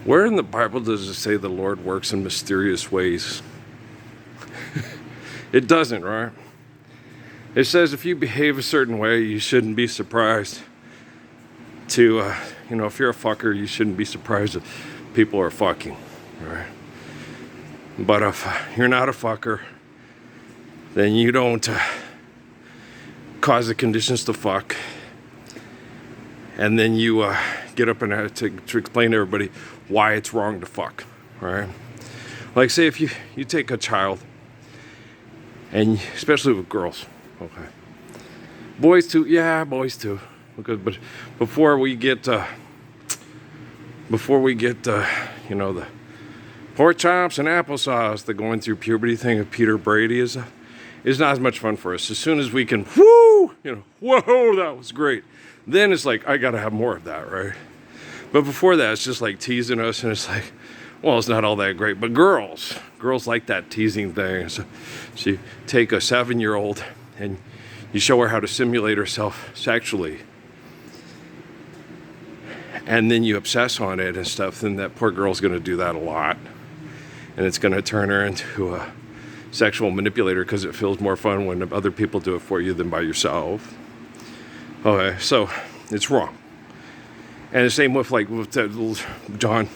Where in the Bible does it say the Lord works in mysterious ways? It doesn't, right? It says if you behave a certain way, you shouldn't be surprised to, if you're a fucker, you shouldn't be surprised that people are fucking, right? But if you're not a fucker, then you don't cause the conditions to fuck. And then you get up and to explain to everybody why it's wrong to fuck, right? Like say if you take a child, and especially with girls, okay. Boys too, yeah, boys too. Because, but before we get the pork chops and applesauce, the going through puberty thing of Peter Brady is not as much fun for us. As soon as we can, whoo, whoa, that was great. Then it's like, I gotta have more of that, right? But before that, it's just like teasing us, and it's like, well, it's not all that great. But girls like that teasing thing. So you take a 7-year-old and you show her how to simulate herself sexually, and then you obsess on it and stuff, then that poor girl's gonna do that a lot. And it's gonna turn her into a sexual manipulator because it feels more fun when other people do it for you than by yourself. Okay, so it's wrong. And the same with John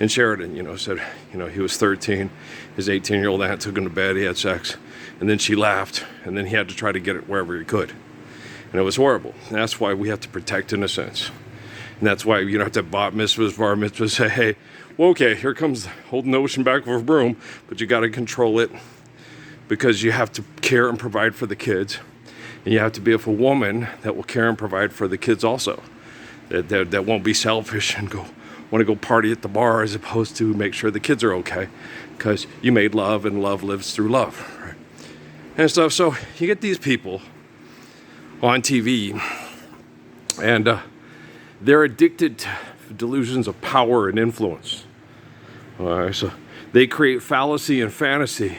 in Sheridan, said, he was 13, his 18-year-old aunt took him to bed, he had sex, and then she laughed, and then he had to try to get it wherever he could. And it was horrible. And that's why we have to protect innocence. And that's why you don't have to bat mitzvahs, bar mitzvahs, say, hey, well, okay, here comes holding the ocean back with a broom, but you got to control it because you have to care and provide for the kids. And you have to be with a woman that will care and provide for the kids also. That won't be selfish and want to go party at the bar as opposed to make sure the kids are okay. Because you made love and love lives through love, right? And stuff. So you get these people on TV and they're addicted to delusions of power and influence. All right, so they create fallacy and fantasy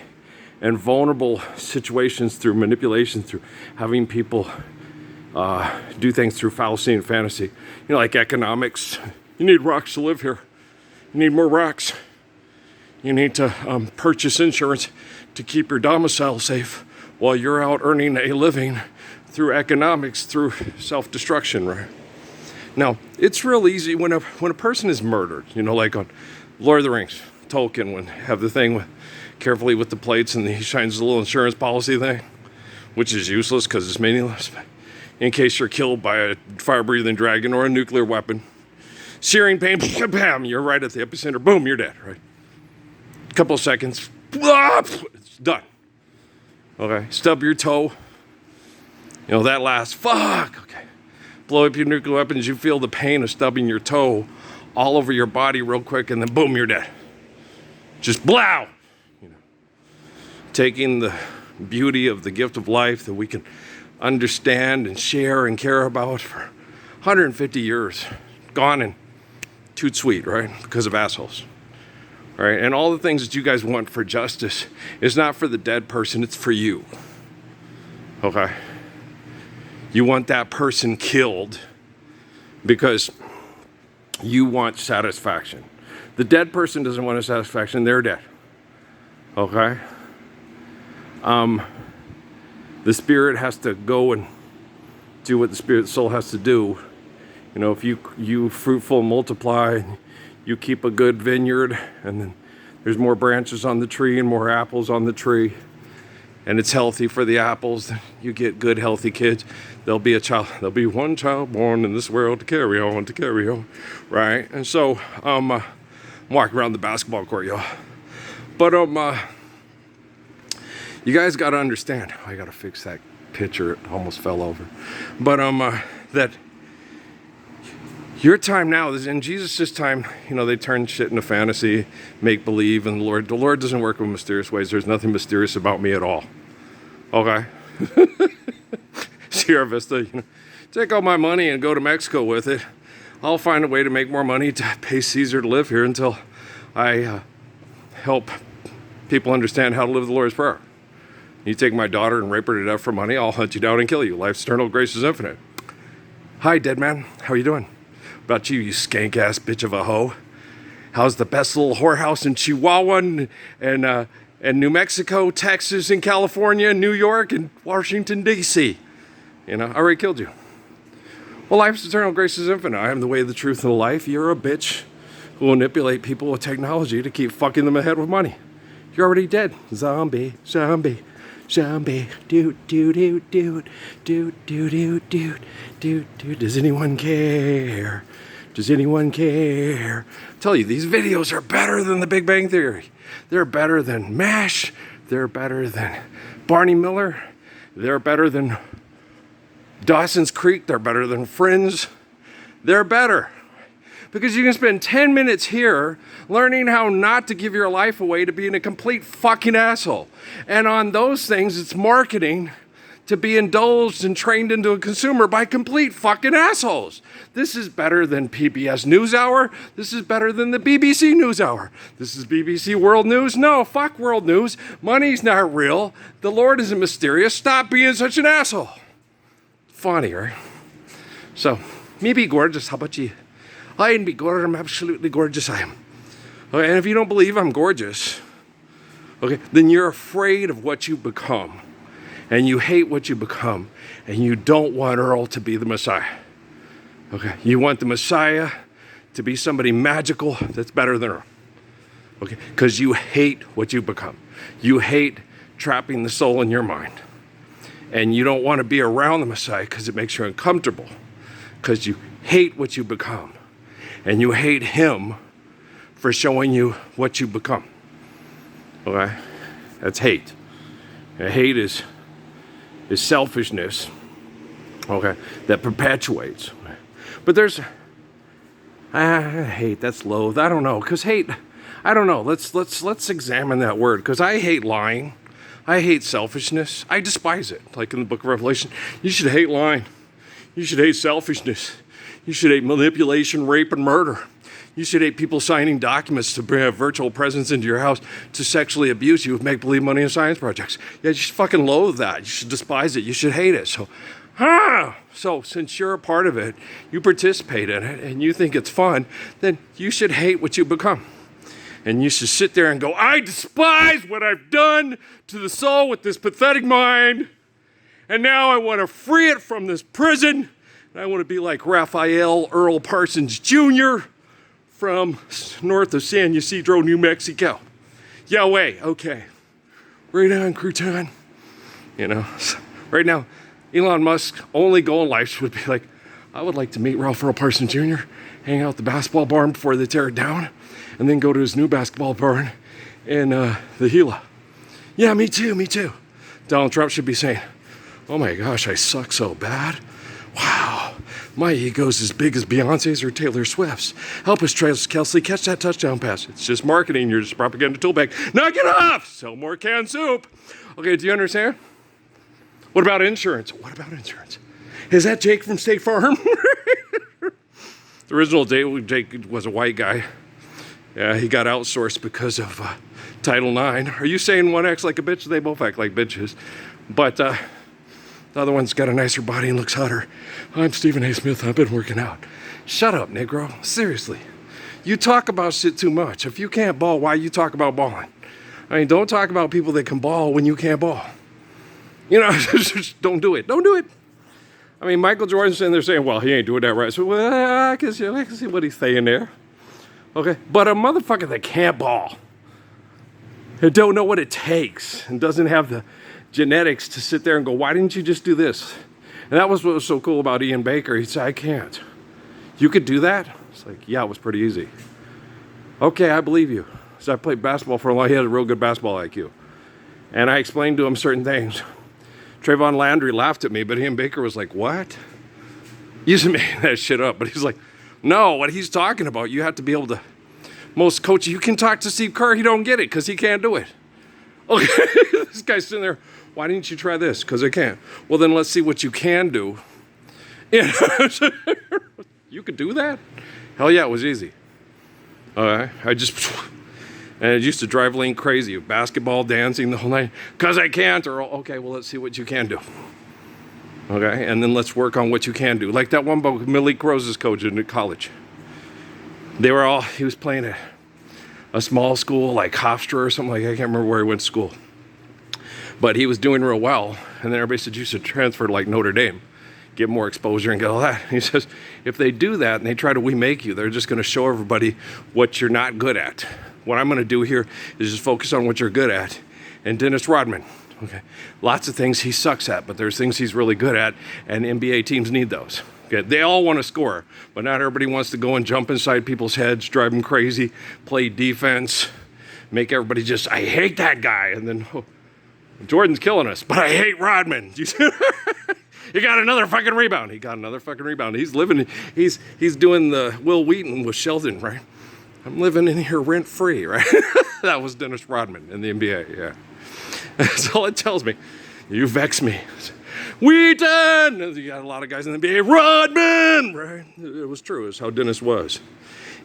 and vulnerable situations through manipulation, through having people do things through fallacy and fantasy. Like economics. You need rocks to live here. You need more rocks. You need to purchase insurance to keep your domicile safe while you're out earning a living through economics, through self-destruction, right? Now, it's real easy when a person is murdered, like on Lord of the Rings, Tolkien would have the thing carefully with the plates, and he shines the little insurance policy thing, which is useless because it's meaningless. In case you're killed by a fire-breathing dragon or a nuclear weapon, searing pain, bam, you're right at the epicenter, boom, you're dead, right? A couple of seconds, it's done. Okay, stub your toe, that lasts, fuck, okay. Blow up your nuclear weapons, you feel the pain of stubbing your toe all over your body real quick, and then boom, you're dead. Just blow. Taking the beauty of the gift of life that we can understand and share and care about for 150 years, gone and toot sweet, right? Because of assholes, right? And all the things that you guys want for justice is not for the dead person, it's for you, okay? You want that person killed because you want satisfaction. The dead person doesn't want a satisfaction, they're dead. Okay? The spirit has to go and do what the spirit soul has to do. If you fruitful multiply, you keep a good vineyard, and then there's more branches on the tree and more apples on the tree, and it's healthy for the apples, you get good, healthy kids. There'll be one child born in this world to carry on, right? And so, I'm walking around the basketball court, y'all. But, you guys got to understand, I got to fix that picture, it almost fell over. But, that your time now, in Jesus' time, they turn shit into fantasy, make believe, and the Lord doesn't work in mysterious ways. There's nothing mysterious about me at all. Okay? Sierra Vista, take all my money and go to Mexico with it. I'll find a way to make more money to pay Caesar to live here until I help people understand how to live the Lord's Prayer. You take my daughter and rape her to death for money, I'll hunt you down and kill you. Life's eternal, grace is infinite. Hi, dead man. How you doing? About you skank-ass bitch of a hoe. How's the best little whorehouse in Chihuahua and New Mexico, Texas, and California, New York, and Washington, D.C.? I already killed you. Well, life's eternal, grace is infinite. I am the way, the truth, and the life. You're a bitch who will manipulate people with technology to keep fucking them ahead with money. You're already dead. Zombie, zombie, zombie. Doot, doot, doot, doot, doot, doot, doot, doot, doot, doot. Does anyone care? Does anyone care? I tell you, these videos are better than The Big Bang Theory. They're better than MASH. They're better than Barney Miller. They're better than Dawson's Creek. They're better than Friends. They're better. Because you can spend 10 minutes here learning how not to give your life away to being a complete fucking asshole. And on those things, it's marketing to be indulged and trained into a consumer by complete fucking assholes. This is better than PBS NewsHour. This is better than the BBC NewsHour. This is BBC World News. No, fuck World News. Money's not real. The Lord isn't mysterious. Stop being such an asshole. Funny, right? So, me be gorgeous. How about you? I ain't be gorgeous. I'm absolutely gorgeous. I am. Okay, and if you don't believe I'm gorgeous, okay, then you're afraid of what you become. And you hate what you become. And you don't want Earl to be the Messiah. Okay, you want the Messiah to be somebody magical that's better than Earl. Okay, because you hate what you become. You hate trapping the soul in your mind. And you don't want to be around the Messiah because it makes you uncomfortable. Because you hate what you become. And you hate him for showing you what you become. Okay? That's hate. And hate is selfishness. Okay? That perpetuates. But there's hate, that's loathe. I don't know. Because hate, I don't know. Let's examine that word. Because I hate lying. I hate selfishness. I despise it. Like in the book of Revelation, you should hate lying. You should hate selfishness. You should hate manipulation, rape, and murder. You should hate people signing documents to bring a virtual presence into your house to sexually abuse you with make-believe money and science projects. Yeah, you should fucking loathe that. You should despise it. You should hate it. So since you're a part of it, you participate in it, and you think it's fun, then you should hate what you become. And you should sit there and go, I despise what I've done to the soul with this pathetic mind. And now I want to free it from this prison. And I want to be like Raphael Earl Parsons Jr. from north of San Ysidro, New Mexico. Yahweh, okay. Right on, crouton. Right now, Elon Musk's only goal in life would be like, I would like to meet Ralph Earl Parsons Jr., hang out at the basketball barn before they tear it down, and then go to his new basketball barn in the Gila. Yeah, me too. Donald Trump should be saying, oh my gosh, I suck so bad. Wow, my ego's as big as Beyonce's or Taylor Swift's. Help us, Travis Kelce, catch that touchdown pass. It's just marketing. You're just a propaganda tool bag. Knock it off! Sell more canned soup. Okay, do you understand? What about insurance? Is that Jake from State Farm? The original Jake was a white guy. Yeah, he got outsourced because of Title IX. Are you saying one acts like a bitch? They both act like bitches. But the other one's got a nicer body and looks hotter. I'm Stephen A. Smith. I've been working out. Shut up, Negro. Seriously. You talk about shit too much. If you can't ball, why you talk about balling? I mean, don't talk about people that can ball when you can't ball. Just don't do it. Don't do it. I mean, Michael Jordan's sitting there saying, well, he ain't doing that right. So, well, I can see what he's saying there. Okay? But a motherfucker that can't ball and don't know what it takes and doesn't have the genetics to sit there and go, why didn't you just do this? And that was what was so cool about Ian Baker. He said, I can't. You could do that? It's like, yeah, it was pretty easy. Okay, I believe you. So I played basketball for a while. He had a real good basketball IQ. And I explained to him certain things. Trayvon Landry laughed at me, but Ian Baker was like, what? You just made that shit up. But he's like, no, what he's talking about, you have to be able to, most coaches, you can talk to Steve Kerr, he don't get it because he can't do it. Okay, this guy's sitting there, why didn't you try this? Because I can't. Well, then let's see what you can do. Yeah. You could do that? Hell yeah, it was easy. And it used to drive Lane crazy. Basketball, dancing the whole night. Because I can't. Or, okay, well, let's see what you can do. Okay, and then let's work on what you can do. Like that one book, Malik Rose's coach in college. He was playing a small school like Hofstra or something like that. I can't remember where he went to school. But he was doing real well. And then everybody said, you should transfer to like Notre Dame, get more exposure and get all that. And he says, if they do that and they try to remake you, they're just going to show everybody what you're not good at. What I'm going to do here is just focus on what you're good at. And Dennis Rodman, okay, lots of things he sucks at, but there's things he's really good at, and NBA teams need those. Okay, they all want to score, but not everybody wants to go and jump inside people's heads, drive them crazy, play defense, make everybody just, I hate that guy, and then, oh, Jordan's killing us, but I hate Rodman. You got another fucking rebound. He got another fucking rebound. He's living, he's doing the Will Wheaton with Sheldon, right? I'm living in here rent free, right? That was Dennis Rodman in the NBA, yeah. That's all it tells me. You vex me. Wheaton! You got a lot of guys in the NBA. Rodman! Right? It was true. It's how Dennis was.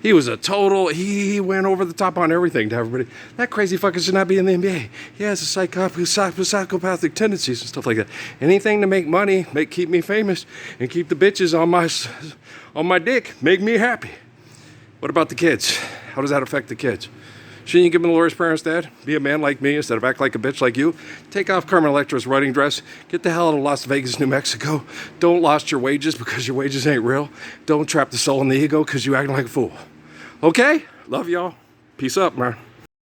He was a total, he went over the top on everything to everybody. That crazy fucker should not be in the NBA. He has a psychopathic tendencies and stuff like that. Anything to make money, keep me famous, and keep the bitches on my dick, make me happy. What about the kids? How does that affect the kids? Shouldn't you give them the Lord's Prayer instead? Be a man like me instead of act like a bitch like you? Take off Carmen Electra's wedding dress. Get the hell out of Las Vegas, New Mexico. Don't lost your wages because your wages ain't real. Don't trap the soul in the ego because you acting like a fool. Okay? Love y'all. Peace up, man.